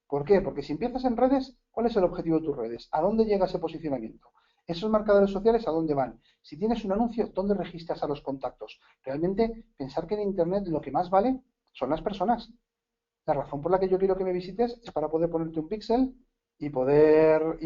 ¿Por qué? Porque si empiezas en redes, ¿cuál es el objetivo de tus redes? ¿A dónde llega ese posicionamiento? Esos marcadores sociales, ¿a dónde van? Si tienes un anuncio, ¿dónde registras a los contactos? Realmente, pensar que en Internet lo que más vale son las personas. La razón por la que yo quiero que me visites es para poder ponerte un píxel y poder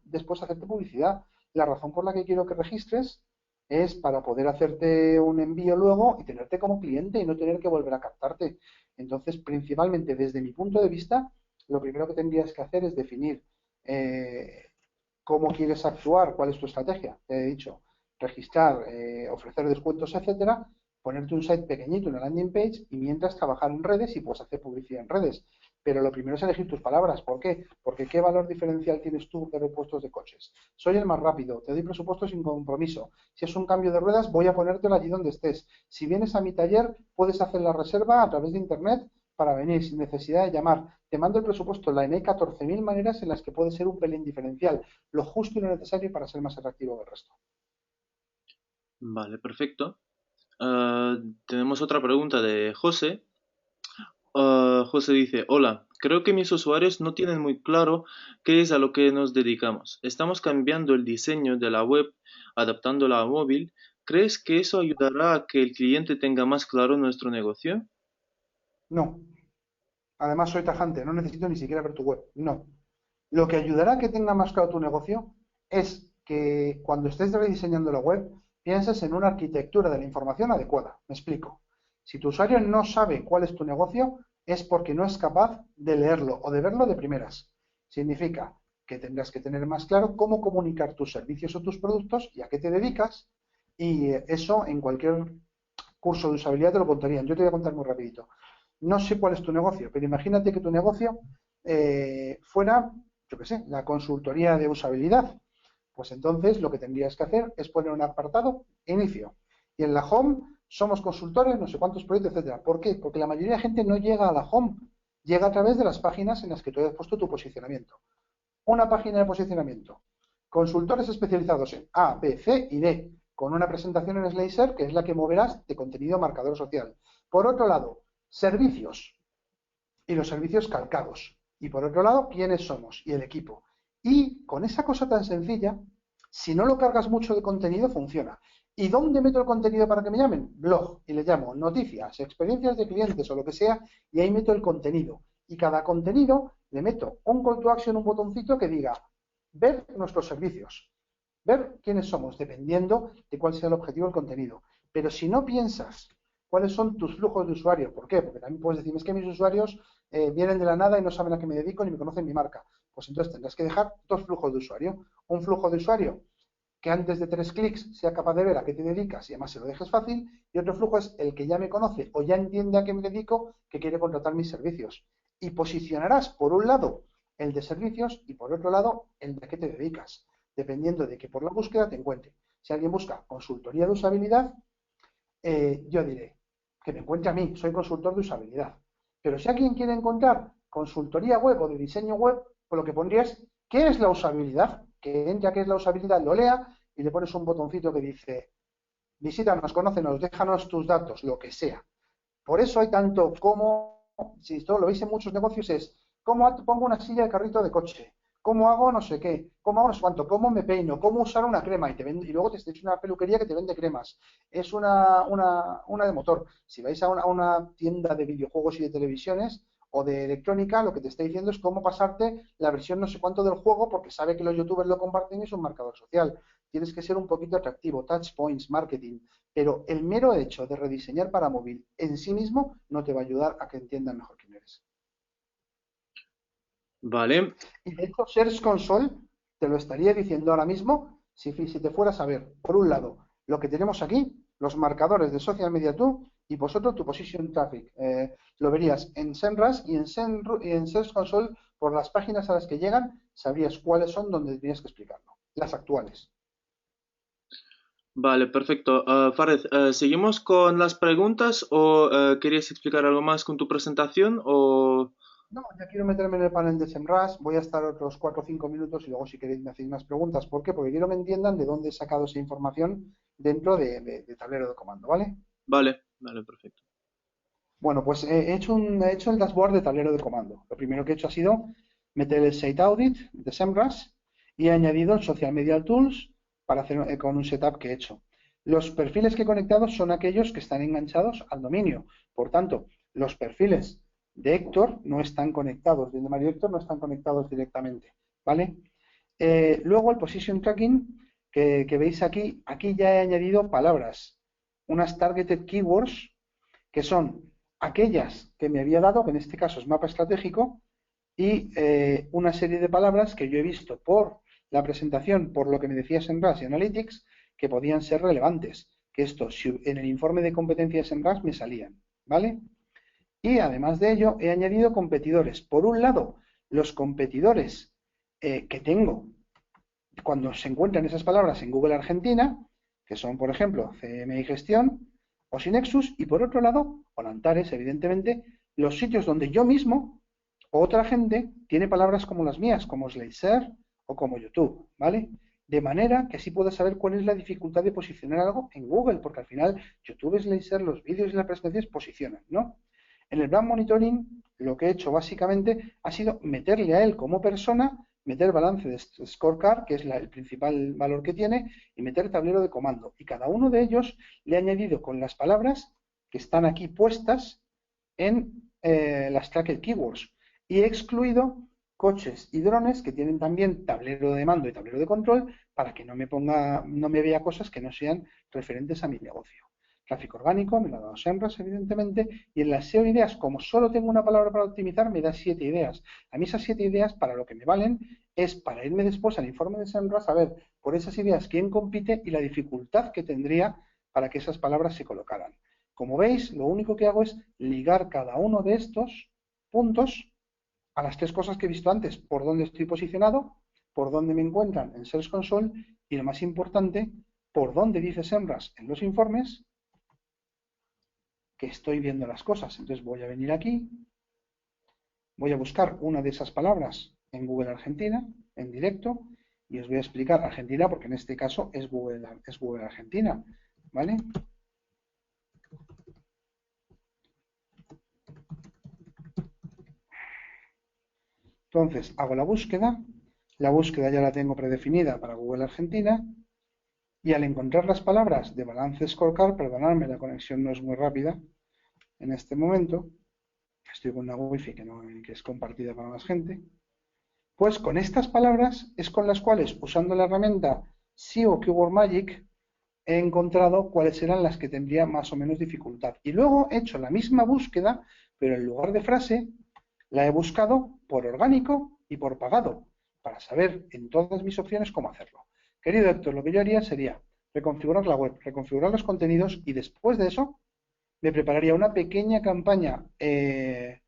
después hacerte publicidad. La razón por la que quiero que registres es para poder hacerte un envío luego y tenerte como cliente y no tener que volver a captarte. Entonces, principalmente desde mi punto de vista, lo primero que tendrías que hacer es definir eh, cómo quieres actuar, cuál es tu estrategia. Te he dicho, registrar, ofrecer descuentos, etcétera, ponerte un site pequeñito, una landing page y mientras trabajar en redes y puedes hacer publicidad en redes. Pero lo primero es elegir tus palabras. ¿Por qué? Porque ¿qué valor diferencial tienes tú de repuestos de coches? Soy el más rápido, te doy presupuesto sin compromiso. Si es un cambio de ruedas, voy a ponértelo allí donde estés. Si vienes a mi taller, puedes hacer la reserva a través de internet para venir sin necesidad de llamar. Te mando el presupuesto online. Hay 14.000 maneras en las que puede ser un pelín diferencial, lo justo y lo necesario para ser más atractivo que el resto. Vale, perfecto. Tenemos otra pregunta de José. José dice, hola, creo que mis usuarios no tienen muy claro qué es a lo que nos dedicamos. Estamos cambiando el diseño de la web, adaptándola a móvil. ¿Crees que eso ayudará a que el cliente tenga más claro nuestro negocio? No. Además, soy tajante, no necesito ni siquiera ver tu web. No. Lo que ayudará a que tenga más claro tu negocio es que cuando estés rediseñando la web, pienses en una arquitectura de la información adecuada. Me explico. Si tu usuario no sabe cuál es tu negocio, es porque no es capaz de leerlo o de verlo de primeras. Significa que tendrás que tener más claro cómo comunicar tus servicios o tus productos y a qué te dedicas. Y eso en cualquier curso de usabilidad te lo contarían. Yo te voy a contar muy rapidito. No sé cuál es tu negocio, pero imagínate que tu negocio fuera, yo qué sé, la consultoría de usabilidad. Pues entonces lo que tendrías que hacer es poner un apartado, inicio. Y en la home somos consultores, no sé cuántos proyectos, etcétera. ¿Por qué? Porque la mayoría de gente no llega a la home, llega a través de las páginas en las que tú has puesto tu posicionamiento. Una página de posicionamiento. Consultores especializados en A, B, C y D, con una presentación en Slicer que es la que moverás de contenido marcador social. Por otro lado, servicios y los servicios calcados. Y por otro lado, quiénes somos y el equipo. Y con esa cosa tan sencilla, si no lo cargas mucho de contenido, funciona. ¿Y dónde meto el contenido para que me llamen? Blog. Y le llamo noticias, experiencias de clientes o lo que sea, y ahí meto el contenido. Y cada contenido le meto un call to action, un botoncito que diga ver nuestros servicios, ver quiénes somos, dependiendo de cuál sea el objetivo del contenido. Pero si no piensas cuáles son tus flujos de usuario, ¿por qué? Porque también puedes decir, es que mis usuarios vienen de la nada y no saben a qué me dedico ni me conocen mi marca. Pues entonces tendrás que dejar dos flujos de usuario. Un flujo de usuario que antes de 3 clics sea capaz de ver a qué te dedicas y además se lo dejes fácil. Y otro flujo es el que ya me conoce o ya entiende a qué me dedico, que quiere contratar mis servicios. Y posicionarás por un lado el de servicios y por otro lado el de a qué te dedicas, dependiendo de que por la búsqueda te encuentre. Si alguien busca consultoría de usabilidad, yo diré que me encuentre a mí, soy consultor de usabilidad. Pero si alguien quiere encontrar consultoría web o de diseño web, pues lo que pondría es, ¿qué es la usabilidad? Que entre a qué es la usabilidad, lo lea y le pones un botoncito que dice, visítanos, conócenos, déjanos tus datos, lo que sea. Por eso hay tanto cómo si esto lo veis en muchos negocios, es cómo pongo una silla de carrito de coche, cómo hago no sé qué, cómo hago no sé cuánto, cómo me peino, cómo usar una crema y luego es una peluquería que te vende cremas, es una de motor. Si vais a una tienda de videojuegos y de televisiones o de electrónica, lo que te está diciendo es cómo pasarte la versión no sé cuánto del juego porque sabe que los youtubers lo comparten y es un marcador social. Tienes que ser un poquito atractivo, touch points, marketing, pero el mero hecho de rediseñar para móvil en sí mismo no te va a ayudar a que entiendan mejor quién eres. Vale, Y de hecho, Search Console te lo estaría diciendo ahora mismo si te fueras a ver, por un lado, lo que tenemos aquí, los marcadores de Social Media Tool, y vosotros tu Position Traffic. Lo verías en SEMrush y en Search Console, por las páginas a las que llegan, sabrías cuáles son donde tienes que explicarlo. Las actuales. vale, perfecto. Fares, ¿seguimos con las preguntas o querías explicar algo más con tu presentación o... No, ya quiero meterme en el panel de SEMrush, voy a estar otros 4 o 5 minutos y luego si queréis me hacéis más preguntas. ¿Por qué? Porque quiero que entiendan de dónde he sacado esa información dentro de tablero de comando, ¿vale? Vale, vale, perfecto. Bueno, pues he hecho el dashboard de tablero de comando. Lo primero que he hecho ha sido meter el Site Audit de SEMrush y he añadido el Social Media Tools para hacer con un setup que he hecho. Los perfiles que he conectado son aquellos que están enganchados al dominio. Por tanto, los perfiles de Héctor no están conectados, de Mario Héctor no están conectados directamente, ¿vale? Luego el Position Tracking que veis aquí, aquí ya he añadido palabras, unas Targeted Keywords que son aquellas que me había dado, que en este caso es mapa estratégico, y una serie de palabras que yo he visto por la presentación, por lo que me decía SEMrush y Analytics, que podían ser relevantes, que esto si en el informe de competencia de SEMrush me salían, ¿vale? Y además de ello, he añadido competidores. Por un lado, los competidores que tengo cuando se encuentran esas palabras en Google Argentina, que son, por ejemplo, CMI Gestión o Synexus, y por otro lado, o Antares, evidentemente, los sitios donde yo mismo o otra gente tiene palabras como las mías, como Slicer o como YouTube, ¿vale? De manera que así puedo saber cuál es la dificultad de posicionar algo en Google, porque al final YouTube, Slicer, los vídeos y las presentaciones posicionan, ¿no? En el Brand Monitoring, lo que he hecho básicamente ha sido meterle a él como persona, meter balance de scorecard, que es el principal valor que tiene, y meter tablero de comando. Y cada uno de ellos le he añadido con las palabras que están aquí puestas en las tracked keywords. Y he excluido coches y drones que tienen también tablero de mando y tablero de control para que no me vea cosas que no sean referentes a mi negocio. Tráfico orgánico, me lo ha dado SEMrush, evidentemente, y en las SEO ideas, como solo tengo una palabra para optimizar, me da 7 ideas. A mí esas 7 ideas, para lo que me valen, es para irme después al informe de SEMrush a ver por esas ideas quién compite y la dificultad que tendría para que esas palabras se colocaran. Como veis, lo único que hago es ligar cada uno de estos puntos a las 3 cosas que he visto antes, por dónde estoy posicionado, por dónde me encuentran en Search Console y lo más importante, por dónde dice SEMrush en los informes que estoy viendo las cosas. Entonces voy a venir aquí, voy a buscar una de esas palabras en Google Argentina, en directo, y os voy a explicar Argentina porque en este caso es Google Argentina, ¿vale? Entonces hago la búsqueda ya la tengo predefinida para Google Argentina, y al encontrar las palabras de balance scorecard, perdonadme, la conexión no es muy rápida en este momento, estoy con una wifi que es compartida para más gente, pues con estas palabras es con las cuales, usando la herramienta SEO Keyword Magic, he encontrado cuáles eran las que tendría más o menos dificultad. Y luego he hecho la misma búsqueda, pero en lugar de frase, la he buscado por orgánico y por pagado, para saber en todas mis opciones cómo hacerlo. Querido Héctor, lo que yo haría sería reconfigurar la web, reconfigurar los contenidos y después de eso me prepararía una pequeña campaña de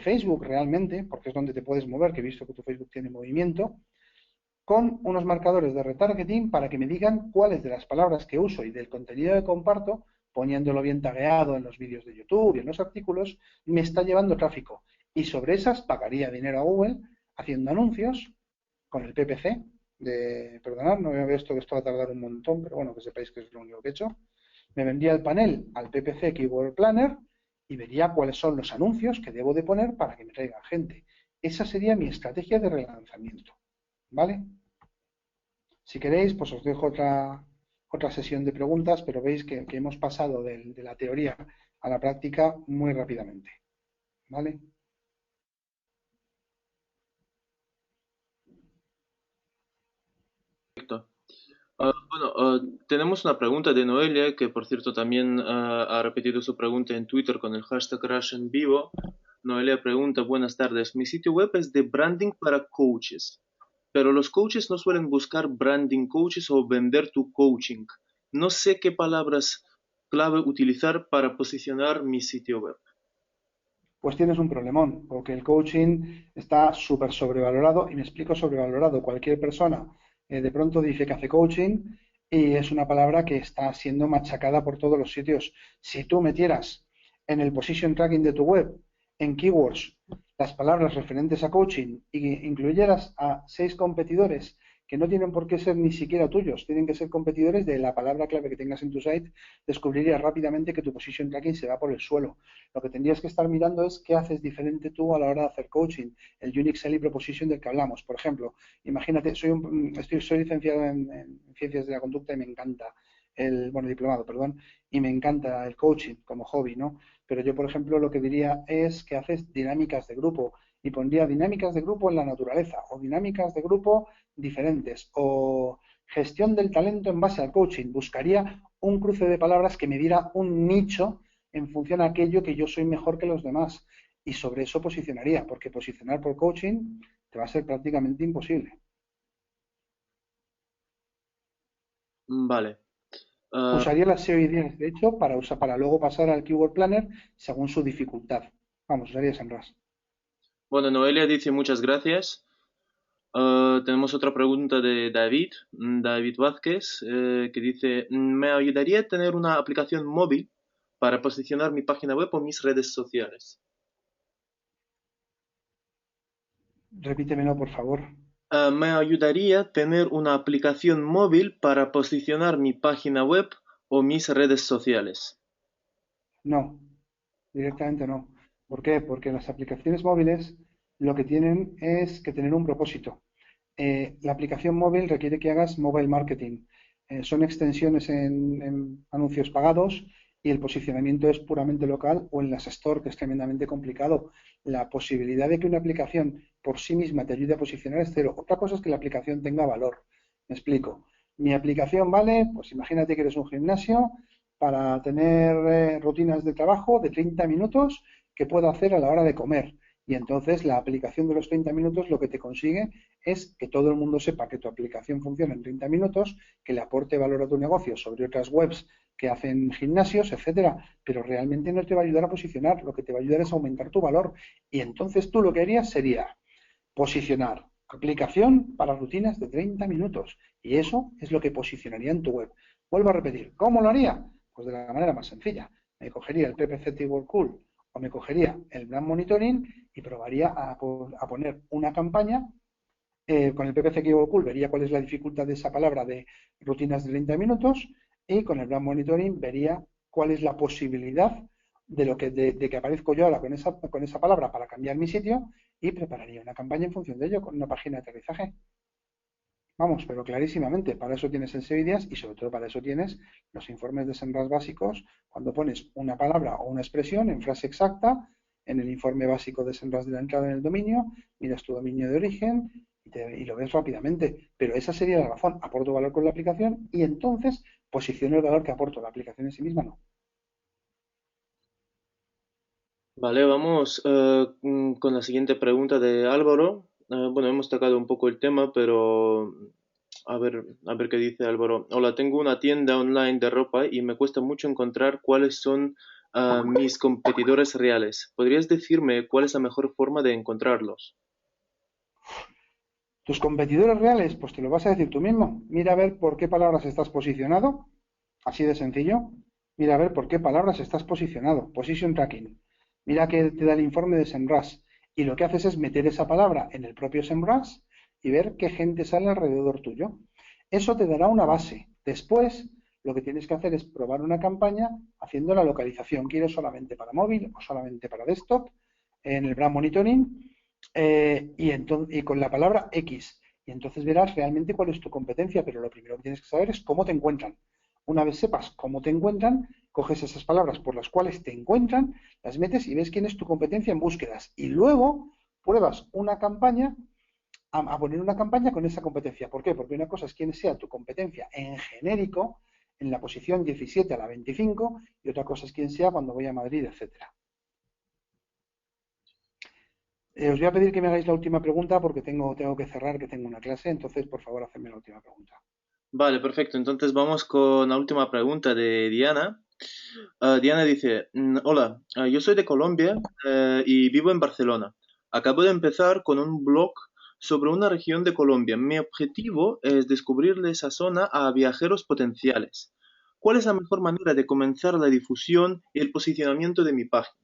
Facebook realmente, porque es donde te puedes mover, que he visto que tu Facebook tiene movimiento, con unos marcadores de retargeting para que me digan cuáles de las palabras que uso y del contenido que comparto, poniéndolo bien tagueado en los vídeos de YouTube y en los artículos, me está llevando tráfico. Y sobre esas pagaría dinero a Google haciendo anuncios con el PPC. Perdonad, no veo esto, que esto va a tardar un montón, pero bueno, que sepáis que es lo único que he hecho. Me vendría el panel al PPC Keyword Planner y vería cuáles son los anuncios que debo de poner para que me traigan gente. Esa sería mi estrategia de relanzamiento, ¿vale? Si queréis, pues os dejo otra sesión de preguntas, pero veis que hemos pasado de la teoría a la práctica muy rápidamente, ¿vale? Perfecto. Tenemos una pregunta de Noelia, que por cierto también ha repetido su pregunta en Twitter con el hashtag Rush en vivo. Noelia pregunta, buenas tardes, mi sitio web es de branding para coaches, pero los coaches no suelen buscar branding coaches o vender tu coaching. No sé qué palabras clave utilizar para posicionar mi sitio web. Pues tienes un problemón, porque el coaching está súper sobrevalorado, y me explico sobrevalorado. Cualquier persona de pronto dice que hace coaching y es una palabra que está siendo machacada por todos los sitios. Si tú metieras en el position tracking de tu web, en keywords, las palabras referentes a coaching e incluyeras a 6 competidores que no tienen por qué ser ni siquiera tuyos, tienen que ser competidores de la palabra clave que tengas en tu site, descubrirías rápidamente que tu position tracking se va por el suelo. Lo que tendrías que estar mirando es qué haces diferente tú a la hora de hacer coaching, el unique selling proposition del que hablamos. Por ejemplo, imagínate, soy licenciado en ciencias de la conducta y me encanta bueno, diplomado, perdón, y me encanta el coaching como hobby, ¿no? Pero yo, por ejemplo, lo que diría es que haces dinámicas de grupo, y pondría dinámicas de grupo en la naturaleza, o dinámicas de grupo diferentes, o gestión del talento en base al coaching. Buscaría un cruce de palabras que me diera un nicho en función a aquello que yo soy mejor que los demás. Y sobre eso posicionaría, porque posicionar por coaching te va a ser prácticamente imposible. Vale. Ah, Usaría las SEO ideas, de hecho, para luego pasar al Keyword Planner según su dificultad. Vamos, usaría SEMrush. bueno, Noelia dice muchas gracias. Tenemos otra pregunta de David, David Vázquez, que dice, ¿me ayudaría a tener una aplicación móvil para posicionar mi página web o mis redes sociales? Repítemelo, por favor. Me ayudaría a tener una aplicación móvil para posicionar mi página web o mis redes sociales. No, directamente no. ¿Por qué? Porque las aplicaciones móviles lo que tienen es que tener un propósito. La aplicación móvil requiere que hagas mobile marketing. Son extensiones en anuncios pagados, y el posicionamiento es puramente local o en las store, que es tremendamente complicado. La posibilidad de que una aplicación por sí misma te ayude a posicionar es cero. Otra cosa es que la aplicación tenga valor. Me explico. Mi aplicación vale, pues imagínate que eres un gimnasio, para tener rutinas de trabajo de 30 minutos que puedo hacer a la hora de comer. Y entonces la aplicación de los 30 minutos lo que te consigue es que todo el mundo sepa que tu aplicación funciona en 30 minutos, que le aporte valor a tu negocio sobre otras webs que hacen gimnasios, etcétera, pero realmente no te va a ayudar a posicionar. Lo que te va a ayudar es a aumentar tu valor. Y entonces tú lo que harías sería posicionar aplicación para rutinas de 30 minutos. Y eso es lo que posicionaría en tu web. Vuelvo a repetir, ¿cómo lo haría? Pues de la manera más sencilla. Me cogería el PPC Keyword Cool o me cogería el Brand Monitoring y probaría a poner una campaña. Con el PPC Keyword Cool vería cuál es la dificultad de esa palabra de rutinas de 30 minutos, y con el Brand Monitoring vería cuál es la posibilidad de que aparezco yo ahora con esa palabra para cambiar mi sitio, y prepararía una campaña en función de ello con una página de aterrizaje. Vamos, pero clarísimamente, para eso tienes el SEO Ideas, y sobre todo para eso tienes los informes de SEMrush básicos, cuando pones una palabra o una expresión en frase exacta en el informe básico de SEMrush de la entrada en el dominio, miras tu dominio de origen y lo ves rápidamente. Pero esa sería la razón: aporto valor con la aplicación, y entonces posiciono el valor que aporto. La aplicación en sí misma no. Vale, vamos con la siguiente pregunta de Álvaro. Bueno, hemos tocado un poco el tema, pero a ver qué dice Álvaro. Hola, tengo una tienda online de ropa y me cuesta mucho encontrar cuáles son mis competidores reales. ¿Podrías decirme cuál es la mejor forma de encontrarlos? Tus competidores reales, pues te lo vas a decir tú mismo. Mira a ver por qué palabras estás posicionado. Así de sencillo. Mira a ver por qué palabras estás posicionado. Position tracking. Mira que te da el informe de SEMrush. Y lo que haces es meter esa palabra en el propio SEMrush y ver qué gente sale alrededor tuyo. Eso te dará una base. Después, lo que tienes que hacer es probar una campaña haciendo la localización. ¿Quiero solamente para móvil o solamente para desktop? En el brand monitoring y con la palabra X. Y entonces verás realmente cuál es tu competencia, pero lo primero que tienes que saber es cómo te encuentran. Una vez sepas cómo te encuentran, coges esas palabras por las cuales te encuentran, las metes y ves quién es tu competencia en búsquedas. Y luego pruebas una campaña a poner una campaña con esa competencia. ¿Por qué? Porque una cosa es quién sea tu competencia en genérico, en la posición 17 a la 25, y otra cosa es quién sea cuando voy a Madrid, etcétera. Os voy a pedir que me hagáis la última pregunta porque tengo que cerrar, que tengo una clase, entonces por favor hacedme la última pregunta. Vale, perfecto. Entonces vamos con la última pregunta de Diana. Diana dice, hola, yo soy de Colombia y vivo en Barcelona. Acabo de empezar con un blog sobre una región de Colombia. Mi objetivo es descubrirle esa zona a viajeros potenciales. ¿Cuál es la mejor manera de comenzar la difusión y el posicionamiento de mi página?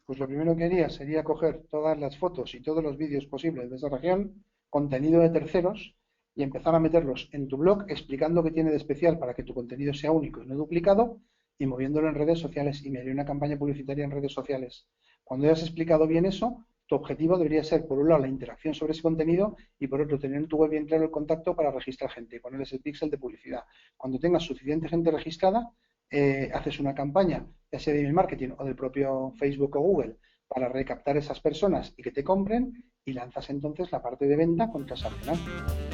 Pues lo primero que haría sería coger todas las fotos y todos los vídeos posibles de esa región, contenido de terceros, y empezar a meterlos en tu blog explicando qué tiene de especial para que tu contenido sea único y no duplicado, y moviéndolo en redes sociales. Y me haría una campaña publicitaria en redes sociales. Cuando hayas explicado bien eso, tu objetivo debería ser, por un lado, la interacción sobre ese contenido y por otro, tener en tu web bien claro el contacto para registrar gente y ponerles el píxel de publicidad. Cuando tengas suficiente gente registrada, haces una campaña, ya sea de email marketing o del propio Facebook o Google, para recaptar esas personas y que te compren y lanzas entonces la parte de venta con tasa al final.